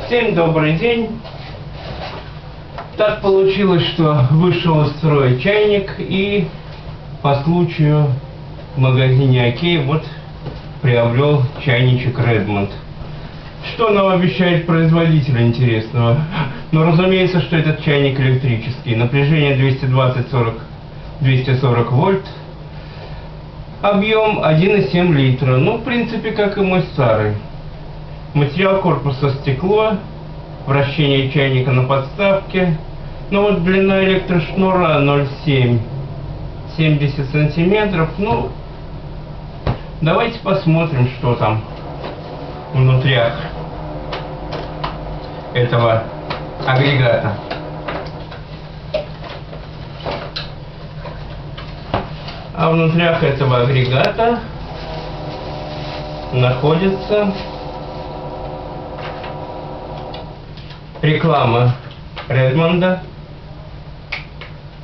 Всем добрый день. Так получилось, что вышел из строя чайник и по случаю в магазине Окей приобрел чайничек Redmond. Что нам обещает производитель интересного? Ну, разумеется, что этот чайник электрический. Напряжение 220-240 вольт. Объем 1,7 литра. Ну, в принципе, как и мой старый. Материал корпуса стекло. Вращение чайника на подставке. Ну, вот длина электрошнура 0,7. 70 сантиметров. Ну, давайте посмотрим, что там внутри этого агрегата. А внутри этого агрегата находится реклама Редмонда,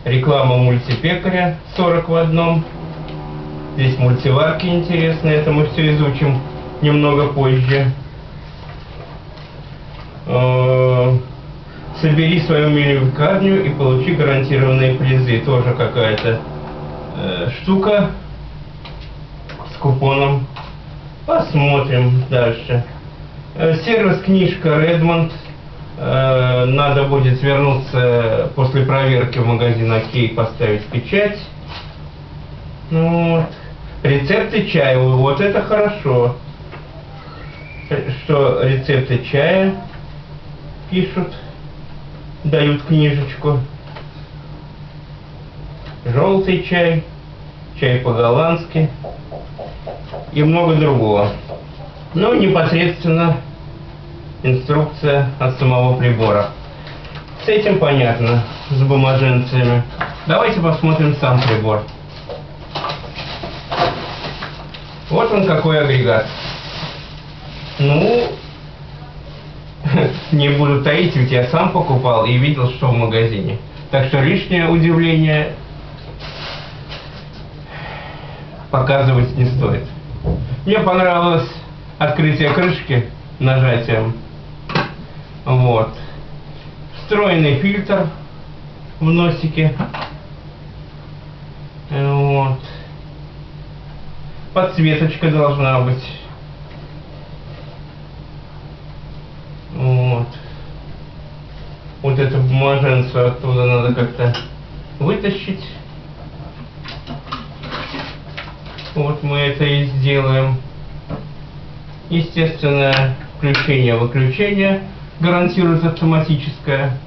реклама мультипекаря 40 в одном. Здесь мультиварки интересные, это мы все изучим немного позже. Собери свою мини-пекарню и получи гарантированные призы. Тоже какая-то штука с купоном. Посмотрим дальше. Сервис-книжка Redmond. Надо будет вернуться после проверки в магазин Окей, поставить печать. Ну, вот. Рецепты чая. Вот это хорошо, что рецепты чая пишут, дают книжечку. Желтый чай, чай по-голландски и много другого. Ну, непосредственно инструкция от самого прибора. С этим понятно, с бумаженцами. Давайте посмотрим сам прибор. Вот он какой агрегат. Ну, не буду таить, ведь я сам покупал и видел, что в магазине. Так что лишнее удивление показывать не стоит. Мне понравилось открытие крышки нажатием. Вот. Встроенный фильтр в носике. Вот. Подсветочка должна быть. Вот. Вот эту бумаженцу оттуда надо как-то вытащить. Вот мы это и сделаем. Естественное включение-выключение гарантирует автоматическое.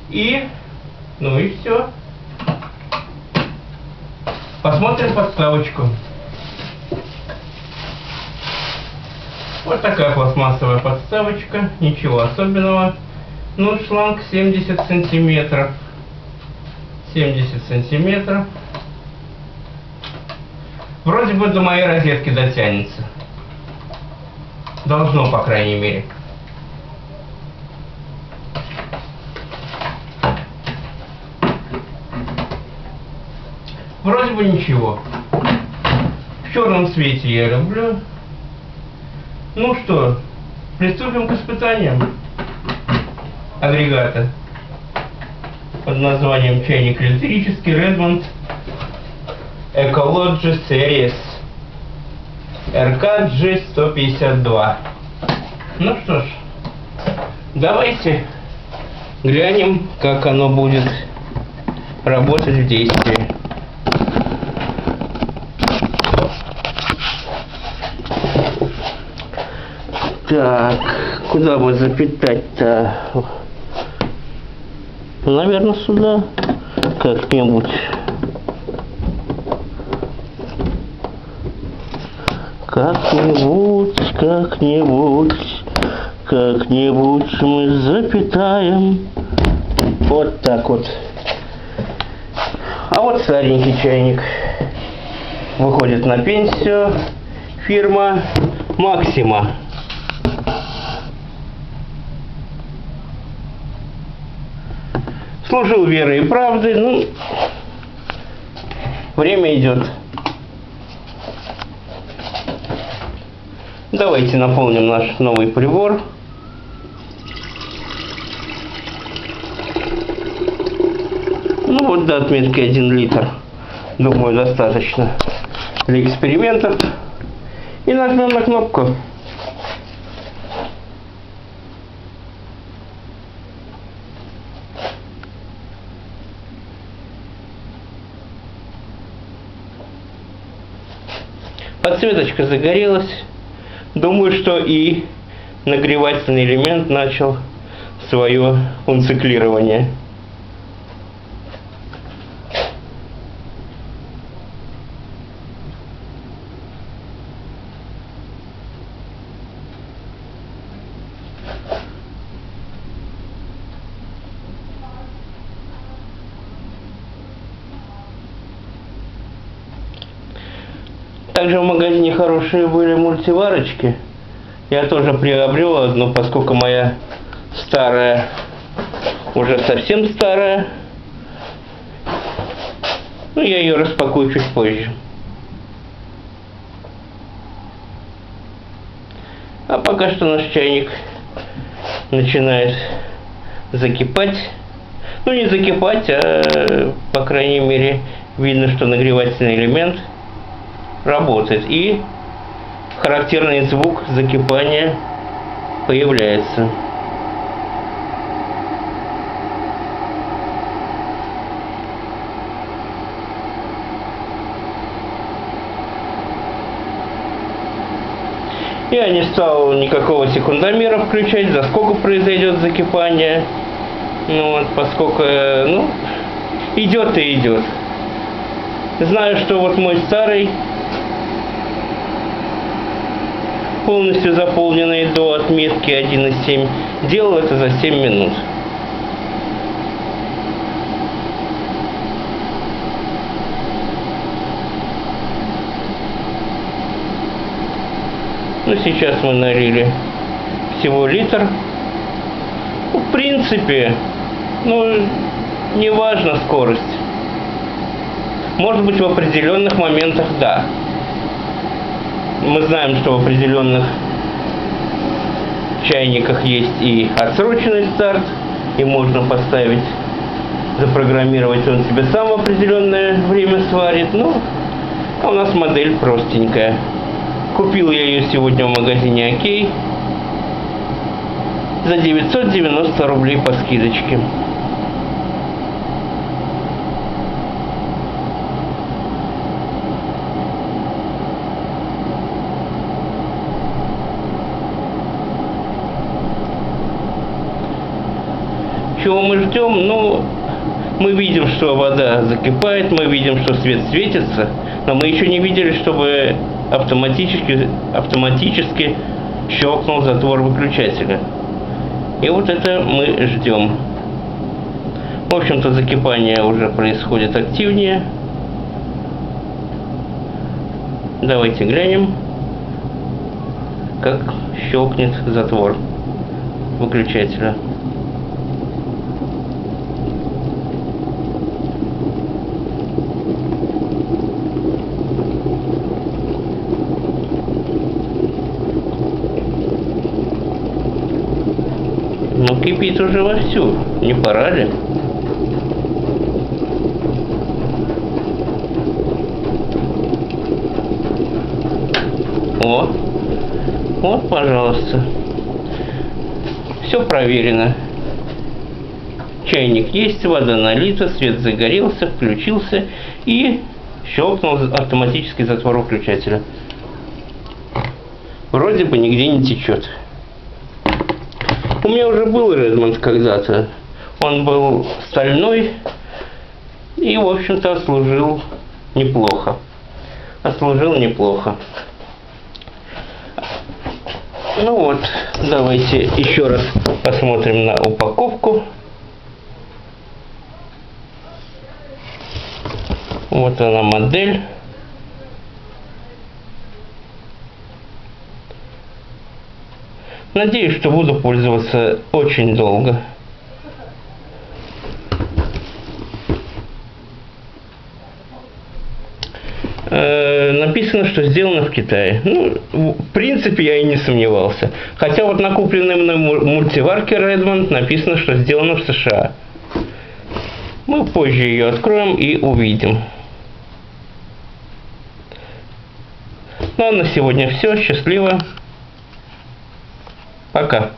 И, ну и все. Посмотрим подставочку. Вот такая пластмассовая подставочка, ничего особенного. Ну, шланг 70 сантиметров. 70 сантиметров. Вроде бы до моей розетки дотянется. Должно, по крайней мере. Вроде бы ничего. В черном цвете я люблю. Ну что, приступим к испытаниям агрегата под названием чайник электрический Redmond Ecology Series RKG152. Ну что ж, давайте глянем, как оно будет работать в действии. Так, куда бы запитать-то? Наверное, сюда как-нибудь. Как-нибудь мы запитаем. Вот так вот. А вот старенький чайник. Выходит на пенсию. Фирма Максима. Служил верой и правдой. Ну, время идет. Давайте наполним наш новый прибор. Ну вот до отметки 1 литр, думаю, достаточно для экспериментов. И нажмем на кнопку. Подсветочка загорелась. Думаю, что и нагревательный элемент начал свое функционирование. Также в магазине хорошие были мультиварочки. Я тоже приобрел одну, поскольку моя старая уже совсем старая. Ну, я ее распакую чуть позже. А пока что наш чайник начинает закипать. Ну, не закипать, а, по крайней мере, видно, что нагревательный элемент работает. И характерный звук закипания появляется. Я не стал никакого секундомера включать, за сколько произойдет закипание. Ну вот, поскольку, ну, идет и идет. Знаю, что вот мой старый, полностью заполненный до отметки 1,7, делал это за 7 минут. Ну, сейчас мы налили всего литр. Ну, в принципе, ну, не важна скорость. Может быть, в определенных моментах да. Мы знаем, что в определенных чайниках есть и отсроченный старт, и можно поставить, запрограммировать, он себе сам в определенное время сварит. Ну, а у нас модель простенькая. Купил я ее сегодня в магазине Окей за 990 рублей по скидочке. Чего мы ждем? Ну, мы видим, что вода закипает, мы видим, что свет светится, но мы еще не видели, чтобы автоматически щелкнул затвор выключателя. И вот это мы ждем. В общем-то, закипание уже происходит активнее. Давайте глянем, как щелкнет затвор выключателя. Ну, кипит уже вовсю, не пора ли? О, вот, пожалуйста. Все проверено. Чайник есть, вода налита, свет загорелся, включился и щелкнул автоматический затвор выключателя. Вроде бы нигде не течет. У меня уже был Redmond когда-то. Он был стальной и, в общем-то, отслужил неплохо. Ну вот, давайте еще раз посмотрим на упаковку. Вот она, модель. Надеюсь, что буду пользоваться очень долго. Написано, что сделано в Китае. Ну, в принципе, я и не сомневался. Хотя вот на купленной мной мультиварке Redmond написано, что сделано в США. Мы позже ее откроем и увидим. Ну а на сегодня все. Счастливо. Пока.